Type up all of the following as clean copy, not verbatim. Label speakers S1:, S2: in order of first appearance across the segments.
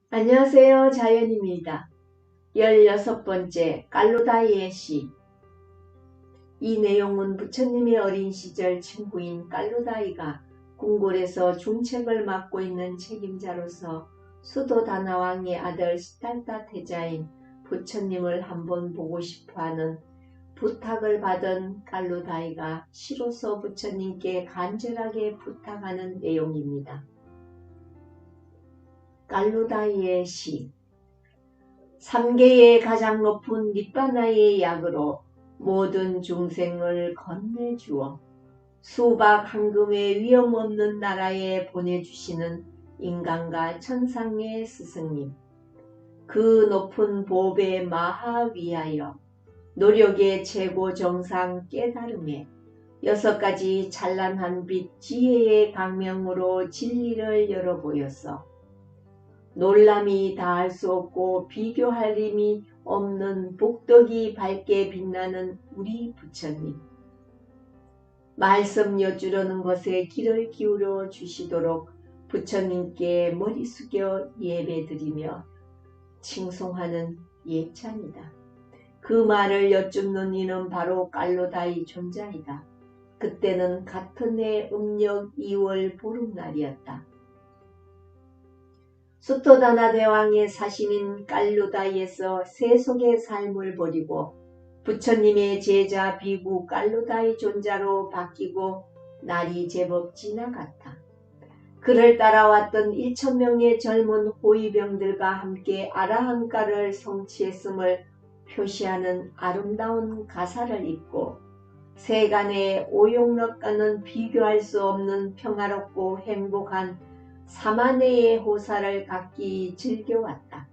S1: 안녕하세요. 자연입니다. 16번째 깔로다이의 시. 이 내용은 부처님의 어린 시절 친구인 깔로다이가 궁궐에서 중책을 맡고 있는 책임자로서 수도 다나왕의 아들 시달타 태자인 부처님을 한번 보고 싶어하는 부탁을 받은 깔로다이가 시로서 부처님께 간절하게 부탁하는 내용입니다. 깔로다이의 시. 3계의 가장 높은 니빠나의 약으로 모든 중생을 건네주어 수박 황금의 위험 없는 나라에 보내주시는 인간과 천상의 스승님, 그 높은 보배 마하 위하여 노력의 최고 정상 깨달음에 6가지 찬란한 빛 지혜의 강명으로 진리를 열어보였어. 놀람이 다할 수 없고 비교할 힘이 없는 복덕이 밝게 빛나는 우리 부처님. 말씀 여쭈려는 것에 귀를 기울여 주시도록 부처님께 머리 숙여 예배드리며 칭송하는 예찬이다. 그 말을 여쭙는 이는 바로 깔로다이 존자이다. 그때는 같은 해 음력 2월 보름날이었다. 수토다나 대왕의 사신인 깔로다이에서 세속의 삶을 버리고 부처님의 제자 비구 깔로다이 존자로 바뀌고 날이 제법 지나갔다. 그를 따라왔던 1000명의 젊은 호위병들과 함께 아라한가를 성취했음을 표시하는 아름다운 가사를 입고 세간의 오용락과는 비교할 수 없는 평화롭고 행복한 사만회의 호사를 각기 즐겨왔다.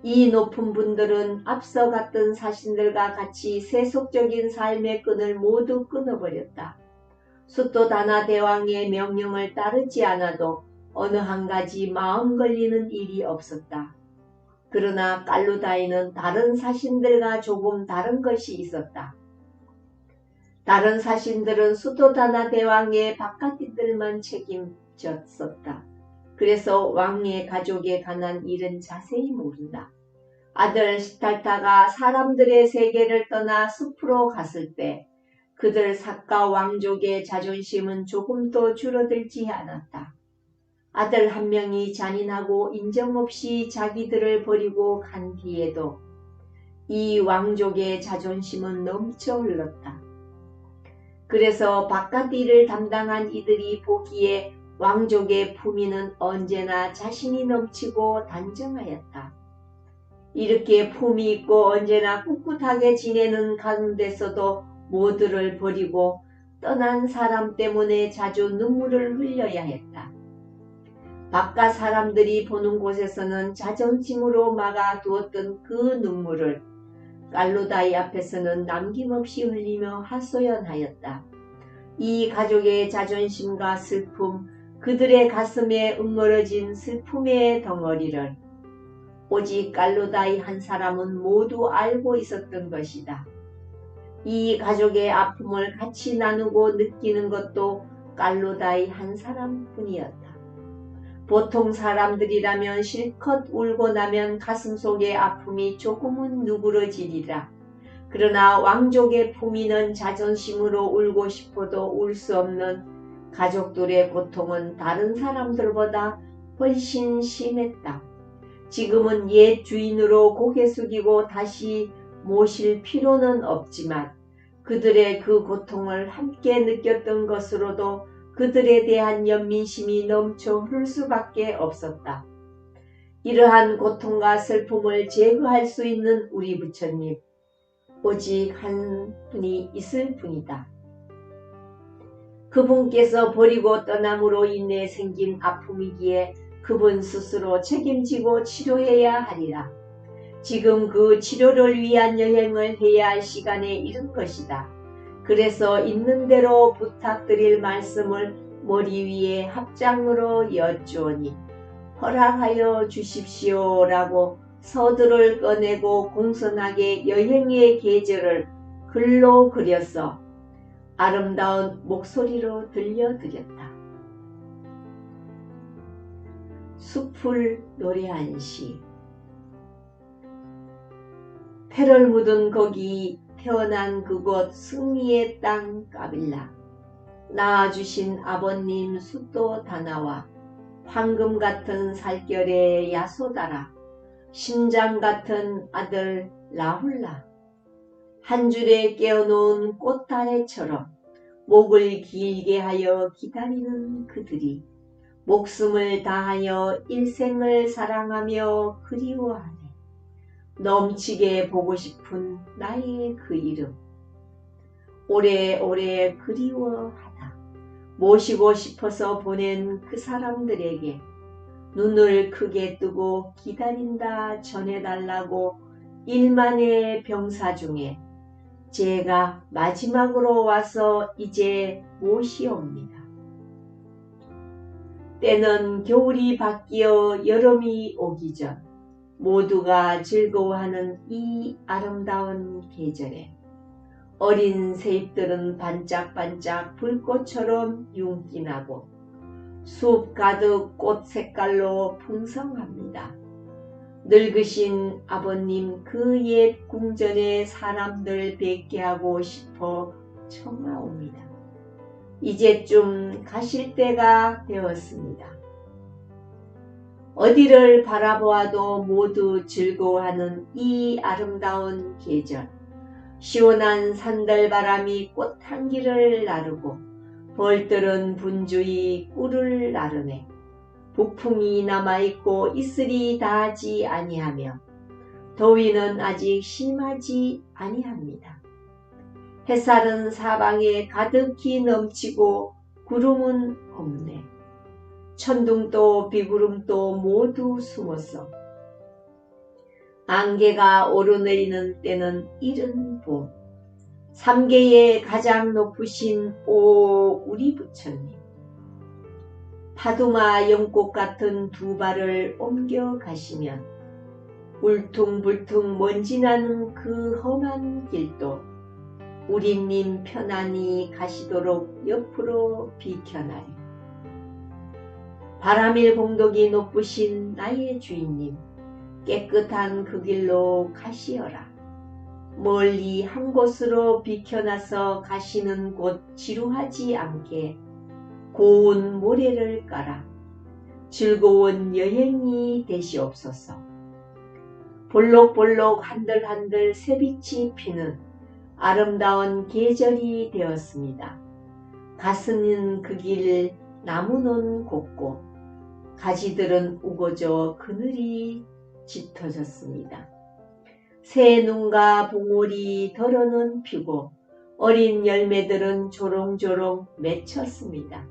S1: 이 높은 분들은 앞서 갔던 사신들과 같이 세속적인 삶의 끈을 모두 끊어버렸다. 수토다나 대왕의 명령을 따르지 않아도 어느 한 가지 마음 걸리는 일이 없었다. 그러나 깔로다이는 다른 사신들과 조금 다른 것이 있었다. 다른 사신들은 수토다나 대왕의 바깥일들만 책임졌었다. 그래서 왕의 가족에 관한 일은 자세히 모른다. 아들 시달타가 사람들의 세계를 떠나 숲으로 갔을 때 그들 사가 왕족의 자존심은 조금도 줄어들지 않았다. 아들 한 명이 잔인하고 인정 없이 자기들을 버리고 간 뒤에도 이 왕족의 자존심은 넘쳐 흘렀다. 그래서 바깥 일을 담당한 이들이 보기에 왕족의 품위는 언제나 자신이 넘치고 단정하였다. 이렇게 품위 있고 언제나 꿋꿋하게 지내는 가운데서도 모두를 버리고 떠난 사람 때문에 자주 눈물을 흘려야 했다. 바깥 사람들이 보는 곳에서는 자존심으로 막아두었던 그 눈물을 깔로다이 앞에서는 남김없이 흘리며 하소연하였다. 이 가족의 자존심과 슬픔, 그들의 가슴에 응어러진 슬픔의 덩어리를 오직 깔로다이 한 사람은 모두 알고 있었던 것이다. 이 가족의 아픔을 같이 나누고 느끼는 것도 깔로다이 한 사람뿐이었다. 보통 사람들이라면 실컷 울고 나면 가슴속의 아픔이 조금은 누그러지리라. 그러나 왕족의 품위는 자존심으로 울고 싶어도 울 수 없는 가족들의 고통은 다른 사람들보다 훨씬 심했다. 지금은 옛 주인으로 고개 숙이고 다시 모실 필요는 없지만 그들의 그 고통을 함께 느꼈던 것으로도 그들에 대한 연민심이 넘쳐 흐를 수밖에 없었다. 이러한 고통과 슬픔을 제거할 수 있는 우리 부처님, 오직 한 분이 있을 뿐이다. 그분께서 버리고 떠남으로 인해 생긴 아픔이기에 그분 스스로 책임지고 치료해야 하리라. 지금 그 치료를 위한 여행을 해야 할 시간에 이른 것이다. 그래서 있는 대로 부탁드릴 말씀을 머리 위에 합장으로 여쭈오니 허락하여 주십시오라고 서두를 꺼내고 공손하게 여행의 계절을 글로 그려서 아름다운 목소리로 들려드렸다. 숲을 노래한 시. 패를 묻은 거기 태어난 그곳 승리의 땅 까빌라. 낳아주신 아버님 숫도 다나와 황금 같은 살결의 야소다라. 심장 같은 아들 라훌라. 한 줄에 깨어놓은 꽃다래처럼 목을 길게 하여 기다리는 그들이 목숨을 다하여 일생을 사랑하며 그리워하네. 넘치게 보고 싶은 나의 그 이름. 오래오래 그리워하다. 모시고 싶어서 보낸 그 사람들에게 눈을 크게 뜨고 기다린다 전해달라고 일만의 병사 중에 제가 마지막으로 와서 이제 모시옵니다. 때는 겨울이 바뀌어 여름이 오기 전 모두가 즐거워하는 이 아름다운 계절에 어린 새잎들은 반짝반짝 불꽃처럼 윤기나고 숲 가득 꽃 색깔로 풍성합니다. 늙으신 아버님 그 옛 궁전에 사람들 뵙게 하고 싶어 청하옵니다. 이제쯤 가실 때가 되었습니다. 어디를 바라보아도 모두 즐거워하는 이 아름다운 계절. 시원한 산들바람이 꽃향기를 나르고 벌들은 분주히 꿀을 나르네. 북풍이 남아있고 이슬이 닿지 아니하며 더위는 아직 심하지 아니합니다. 햇살은 사방에 가득히 넘치고 구름은 없네. 천둥도 비구름도 모두 숨었어. 안개가 오르내리는 때는 이른 봄. 삼계의 가장 높으신 오 우리 부처님. 파두마 연꽃 같은 두 발을 옮겨 가시면 울퉁불퉁 먼지 나는 그 험한 길도 우리님 편안히 가시도록 옆으로 비켜나리. 바람일 공덕이 높으신 나의 주인님, 깨끗한 그 길로 가시어라. 멀리 한 곳으로 비켜나서 가시는 곳 지루하지 않게 고운 모래를 깔아 즐거운 여행이 되시옵소서. 볼록볼록 한들한들 새빛이 피는 아름다운 계절이 되었습니다. 가스는 그 길 나무는 곱고 가지들은 우거져 그늘이 짙어졌습니다. 새 눈과 봉오리 덜어는 피고 어린 열매들은 조롱조롱 맺혔습니다.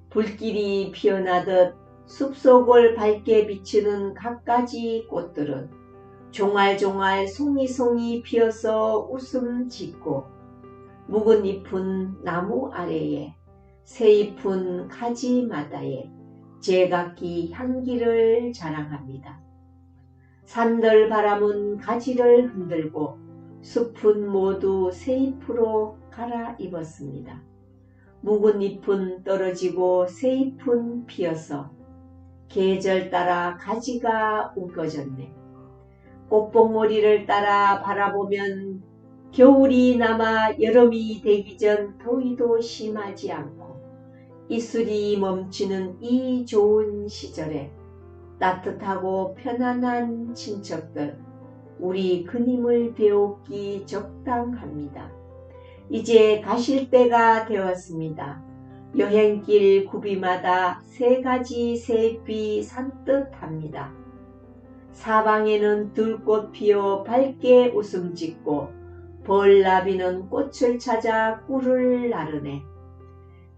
S1: 불길이 피어나듯 숲속을 밝게 비추는 갖가지 꽃들은 종알종알 송이송이 피어서 웃음 짓고 묵은 잎은 나무 아래에 새 잎은 가지마다에 제각기 향기를 자랑합니다. 산들 바람은 가지를 흔들고 숲은 모두 새 잎으로 갈아입었습니다. 묵은 잎은 떨어지고 새 잎은 피어서 계절 따라 가지가 우거졌네. 꽃봉오리를 따라 바라보면 겨울이 남아 여름이 되기 전 더위도 심하지 않고 이슬이 멈추는 이 좋은 시절에 따뜻하고 편안한 친척들, 우리 그님을 배우기 적당합니다. 이제 가실 때가 되었습니다. 여행길 구비마다 세 가지 새잎이 산뜻합니다. 사방에는 들꽃 피어 밝게 웃음 짓고 벌나비는 꽃을 찾아 꿀을 나르네.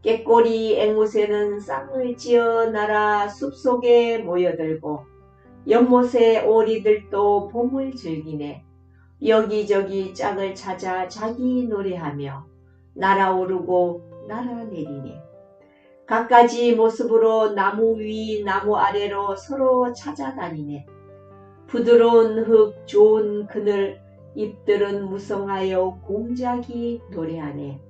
S1: 깨꼬리 앵무새는 쌍을 지어 날아 숲속에 모여들고 연못의 오리들도 봄을 즐기네. 여기저기 짝을 찾아 자기 노래하며 날아오르고 날아내리네. 갖가지 모습으로 나무 위 나무 아래로 서로 찾아다니네. 부드러운 흙 좋은 그늘 잎들은 무성하여 공작이 노래하네.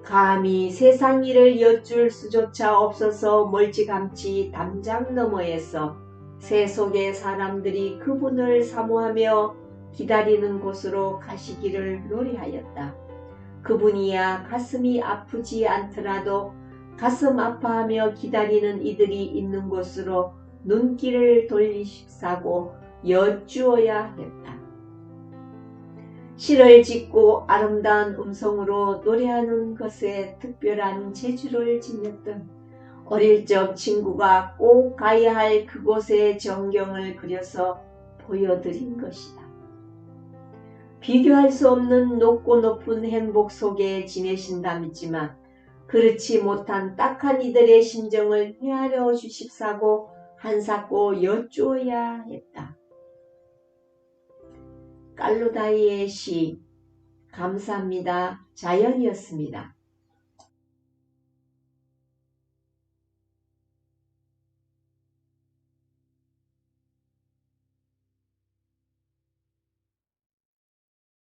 S1: 감히 세상 일을 여쭐 수조차 없어서 멀찌감치 담장 너머에서 새 속의 사람들이 그분을 사모하며 기다리는 곳으로 가시기를 노래하였다. 그분이야 가슴이 아프지 않더라도 가슴 아파하며 기다리는 이들이 있는 곳으로 눈길을 돌리십사고 여쭈어야 했다. 시를 짓고 아름다운 음성으로 노래하는 것에 특별한 재주를 지녔던 어릴 적 친구가 꼭 가야 할 그곳의 전경을 그려서 보여드린 것이다. 비교할 수 없는 높고 높은 행복 속에 지내신다 믿지만 그렇지 못한 딱한 이들의 심정을 헤아려 주십사고 한사코 여쭈어야 했다. 깔루다이의 시 감사합니다. 자연이었습니다.